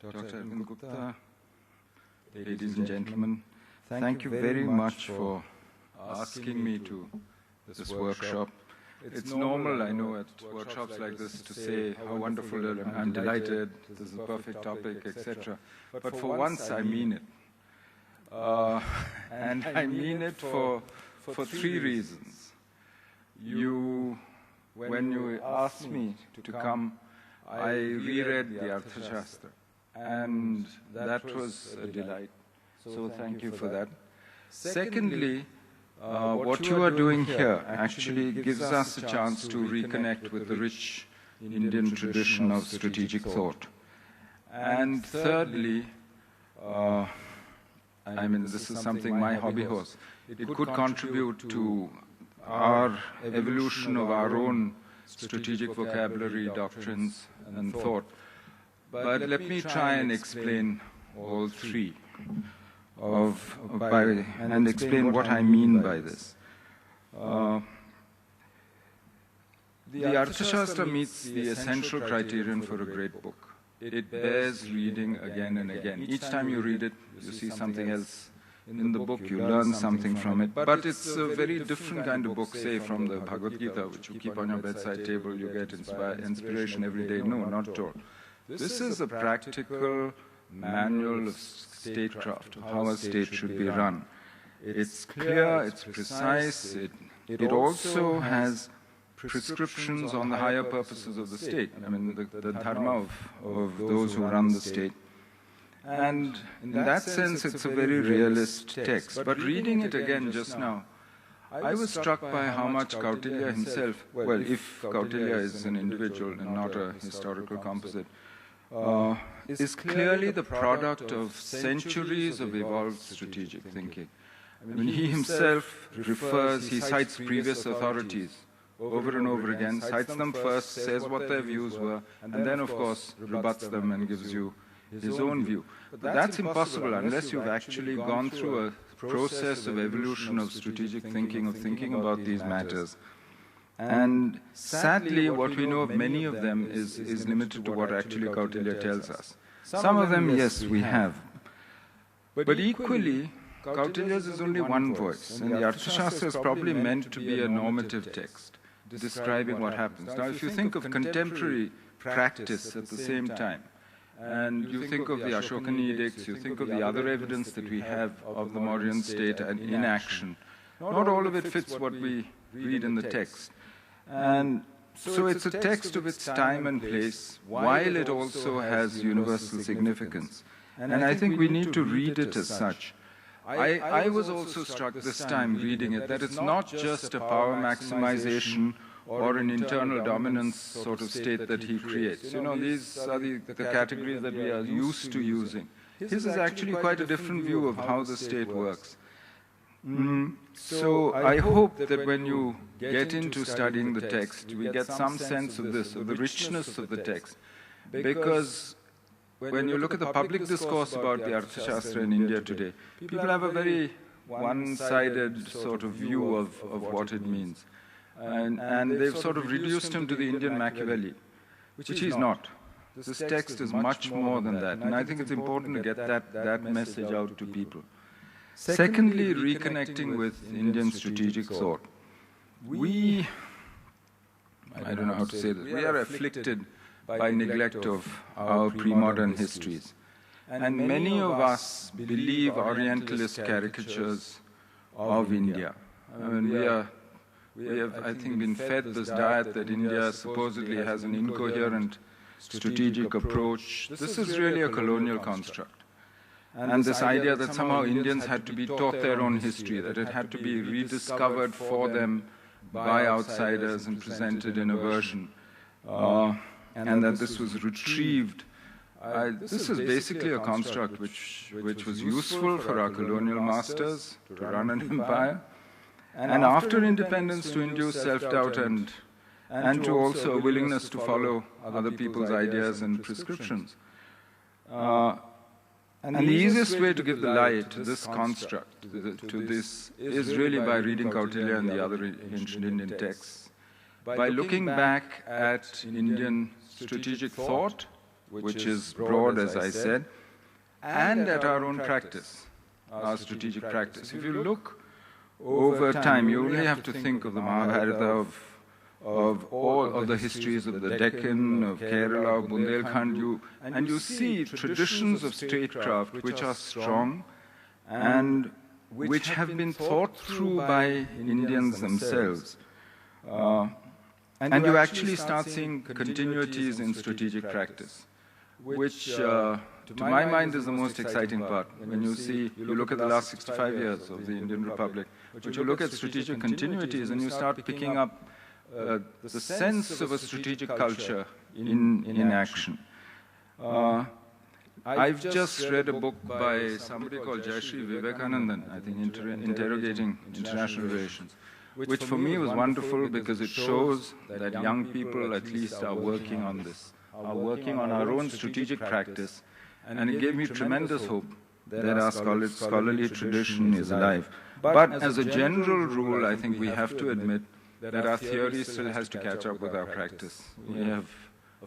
Dr. Arvind Gupta, ladies and gentlemen, thank you very much for asking me to this workshop. It's normal, I know, at workshops like this to say how wonderful I'm delighted, this is a perfect topic, etc. But for once, I mean it. And I mean it for three reasons. When you asked me to come, I reread the Arthashastra, and that was a delight. So thank you for that. Secondly, what you are doing here actually gives us a chance to reconnect with the rich Indian tradition of strategic thought. And thirdly, I mean, this is something my hobby horse. It could contribute to our evolution of our own strategic vocabulary, doctrines, and thought. But let me try and explain all three and explain what I mean by this. The Arthashastra meets the essential criterion for a great book. It bears reading again and again. Each time you read it, you see something else in the book, you learn something from it. But it's a very different kind of book, say, from the Bhagavad Gita, which you keep on your bedside table, you get inspiration every day. No, not at all. This is a practical manual of statecraft, of how a state should be run. It's clear, it's precise, it also has prescriptions on the higher purposes of the state, I mean the dharma of those who run the state. And in that sense, it's a very realist text. But reading it again just now, I was struck by how much Kautilya himself, well, if Kautilya is an individual and not a historical composite, is clearly the product of centuries of evolved strategic thinking. I mean, he himself he cites previous authorities over and over again, cites them first, says what their views were, and then, of course, rebuts them and gives you his own view. But that's impossible unless you've actually gone through a process of evolution of strategic thinking, of thinking about these matters. And sadly, what we know of many of them is limited to what actually Kautilya tells us. Some of them, yes, we have. But equally, Kautilya's is only one voice, and the Arthashastra is probably meant to be a normative text, describing what happens. Now, if you think of contemporary practice at the same time, and you think of the Ashokan edicts, you think of the other evidence that we have of the Mauryan state and inaction, not all of it fits what we read in the text. And so it's a text of its time and place, while it also has universal significance. And I think we need to read it as such. I was also struck this time reading it that it's not just a power maximization or an internal dominance sort of state that he creates. You know, these are the categories that we are used to using. His is actually quite a different view of how the state works. So I hope that when you get into studying the text, we get some sense of this, of the richness of the text. Because when you look at the public discourse about the Arthashastra in India today, people have a very one-sided sort of view of what it means. And they've sort of reduced him to the Indian Machiavelli, which he's not. This text is much more than that, and I think it's important to get that message out to people. Secondly, reconnecting with Indian strategic thought. I don't know how to say this, we are afflicted by neglect of our pre-modern histories. And many of us believe Orientalist caricatures of India. I mean, we have, I think, been fed this diet that India supposedly has an incoherent strategic approach. This is really a colonial construct. And this idea that somehow Indians had to be taught their own history, that it had to be rediscovered for them by outsiders and presented in a version, and that this was retrieved. This is basically a construct which was useful for our colonial masters to run an empire, and after independence to induce self-doubt and to also a willingness to follow other people's ideas and prescriptions. And the easiest way to give the lie to this construct, to this, is really by reading Kautilya and the other ancient Indian texts, by looking back at Indian strategic thought which is broad, as I said, and at our own practice, our strategic practice. If you look over time, you only have to think of the Mahabharata, of all of the histories of the Deccan, of Kerala, of Bundelkhand, and you see traditions of statecraft which are strong and which have been thought through by Indians themselves. And you actually start seeing continuities in strategic practice, which to my mind is the most exciting part. When you look at the last 65 years of the Indian Republic, but you look at strategic continuities and you start picking up the sense of a strategic culture in action. I've just read a book by somebody called Jayashree Vivekanandan, I think, Interrogating International Relations, which for me was wonderful because it shows that young people at least are working on this, are working on our own strategic practice, and it gave me tremendous hope that our scholarly tradition is alive. But as a general rule, I think we have to admit that our theory still has to catch up with our practice. We have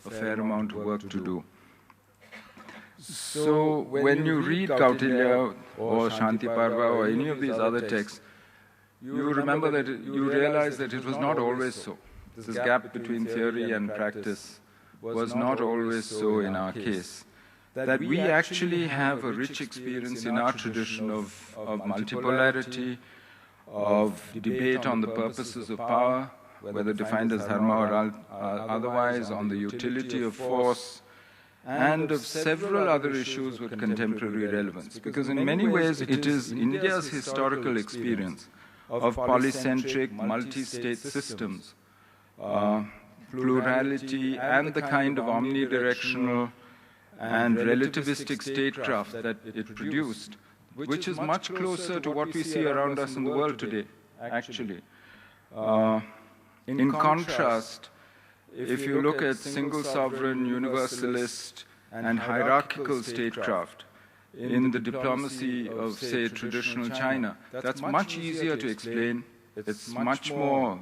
a fair amount of work to do. So when you read Kautilya or Shanti Parva or any of these other texts, you remember that you realize that it was not always so. This gap between theory and practice was not always so in our case. That we actually have a rich experience in our tradition of multipolarity, of debate on the purposes of power, whether defined as dharma or otherwise, on the utility of force, and of several other issues with contemporary relevance. Because in many ways it is India's historical experience of polycentric, multi-state systems, plurality, and the kind of omnidirectional and relativistic statecraft that it produced, which is much closer to what we see around us in the world today, actually. In contrast, if you look at single sovereign, universalist, and hierarchical statecraft in the diplomacy of, say, traditional China, that's much easier to explain. It's much more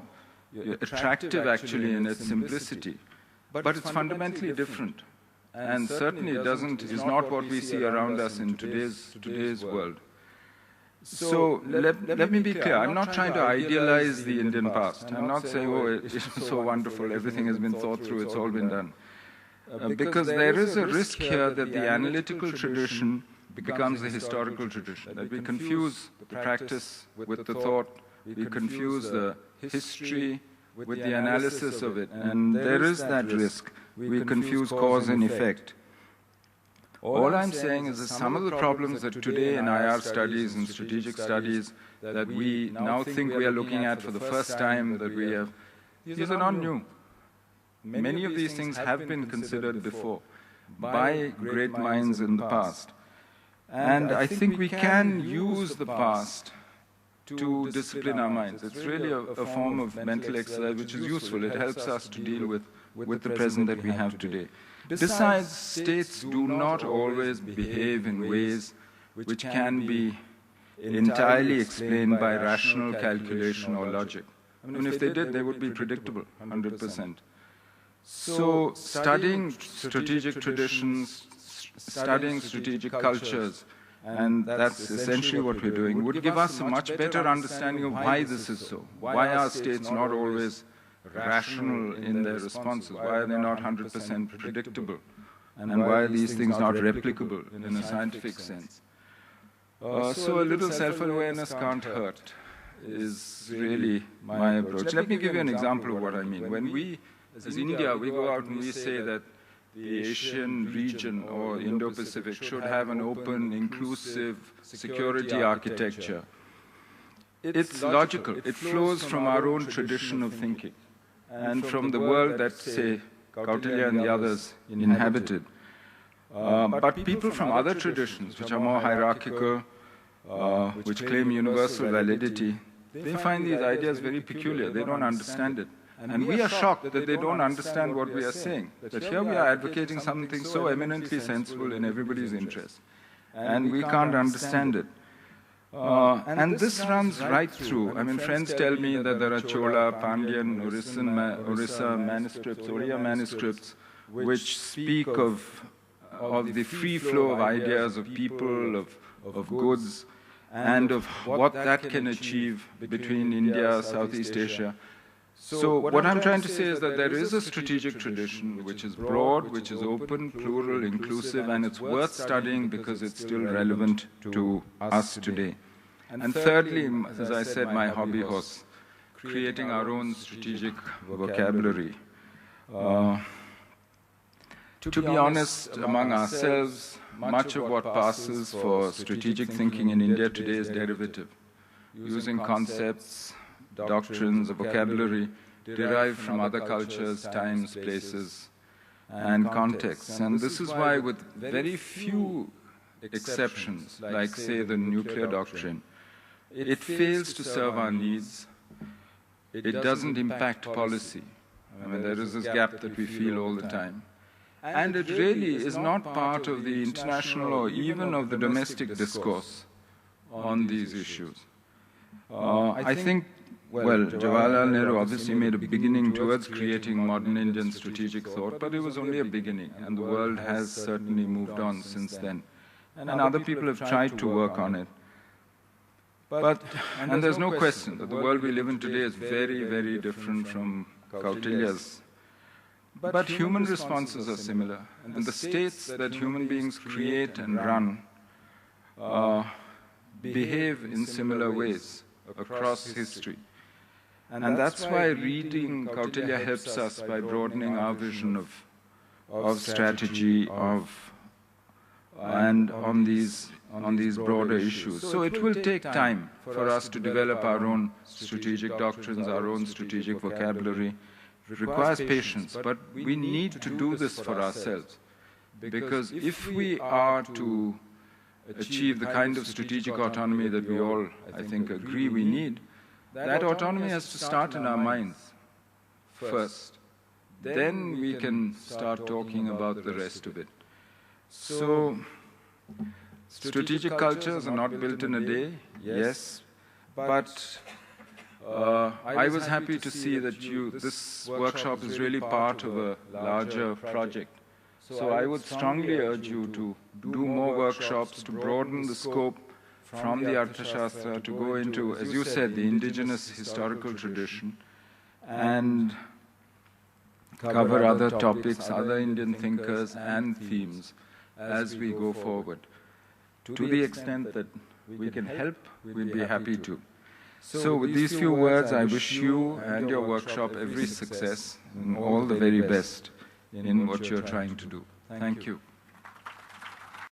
attractive, actually, in its simplicity. But it's fundamentally different. And certainly is not what we see around us in today's world. So let me be clear, I'm not trying to idealize the Indian past. I'm not saying, oh, it was so wonderful, everything has been thought through, it's all been done. Because there is a risk here that the analytical tradition becomes the historical tradition, that we confuse the practice with the thought, we confuse the history with the analysis of it, and there is that risk. We confuse cause and effect. All I'm saying is that some of the problems that today in IR studies and strategic studies that we now think we are looking at for the first time, that we have, these are not new. Many of these things have been considered before by great minds in the past. And I think we can use the past to discipline our minds. It's really a form of mental exercise which is useful. It helps us to deal with the present that we have today. Besides, states do not always behave in ways which can be entirely explained by rational calculation or logic. I mean, if they did, they would be predictable, 100%. So studying strategic traditions, studying strategic cultures, and that's essentially what we're doing, would give us a much better understanding of why this is so. Why are states not always rational in their responses? Why are they not 100% predictable? And why are these things not replicable in a scientific sense? So a little self-awareness can't hurt, is really my approach. Let me give you an example of what I mean. When we, as India, we go out and we say that the Asian region or Indo-Pacific should have an open, inclusive security architecture. It's logical. It flows from our own tradition of thinking and from the world that, say, Kautilya and the others inhabited. But people from other traditions, which are more hierarchical, which claim universal validity, they find these ideas very peculiar. They don't understand it. And we are shocked that they don't understand what we are saying, that here we are advocating something so eminently sensible in everybody's interest, and we can't understand it. And this runs right through. I mean, friends tell me that there are Chola, Pandyan, Orissa manuscripts, Oriya manuscripts, which speak of the free flow of ideas, of people, of goods, and of what that can achieve between India, Southeast Asia. So what I'm trying to say is that there is a strategic tradition which is broad, which is open, plural, inclusive, and it's worth studying because it's still relevant to us today. And thirdly, as I said, my hobby horse, creating our own strategic vocabulary. To be honest, among ourselves, much of what passes for strategic thinking in India today is derivative, using concepts, doctrines, a vocabulary derived from other cultures, times, places, and contexts. And this is why, with very few exceptions, like, say, the nuclear doctrine, it fails to serve our needs. It doesn't impact policy. I mean, there is this gap that we feel all the time. And it really is not part of the international or even of the domestic discourse on these issues. I think, well, Jawaharlal Nehru obviously made a beginning towards creating modern Indian strategic thought, but it was only a beginning, and the world has certainly moved on since then. And other people have tried to work on it. And there's no question that the world we live in today is very, very different from Kautilya's. But human responses are similar, and the states that human beings create and run behave in similar ways across history. And that's why reading Kautilya helps us by broadening our vision of strategy, and on these broader issues. So it will take time for us to develop our own strategic doctrines, our own strategic vocabulary. It requires patience, but we need to do this for ourselves. Because if we are to achieve the kind of strategic autonomy that we all, I think, agree we need, that autonomy has to start in our minds first. Then we can start talking about the rest of it. So, strategic cultures are not built in a day, yes, but I was happy to see that this workshop is really part of a larger project. So I would strongly urge you to do more workshops, to broaden the scope from the Arthashastra, to go into, as you said, the indigenous historical tradition, and cover other topics, other Indian thinkers and themes as we go forward. To the extent that we can help, we'll be happy to. So with these few words, I wish you and your workshop every success and all the very best in what you're trying to do. Thank you.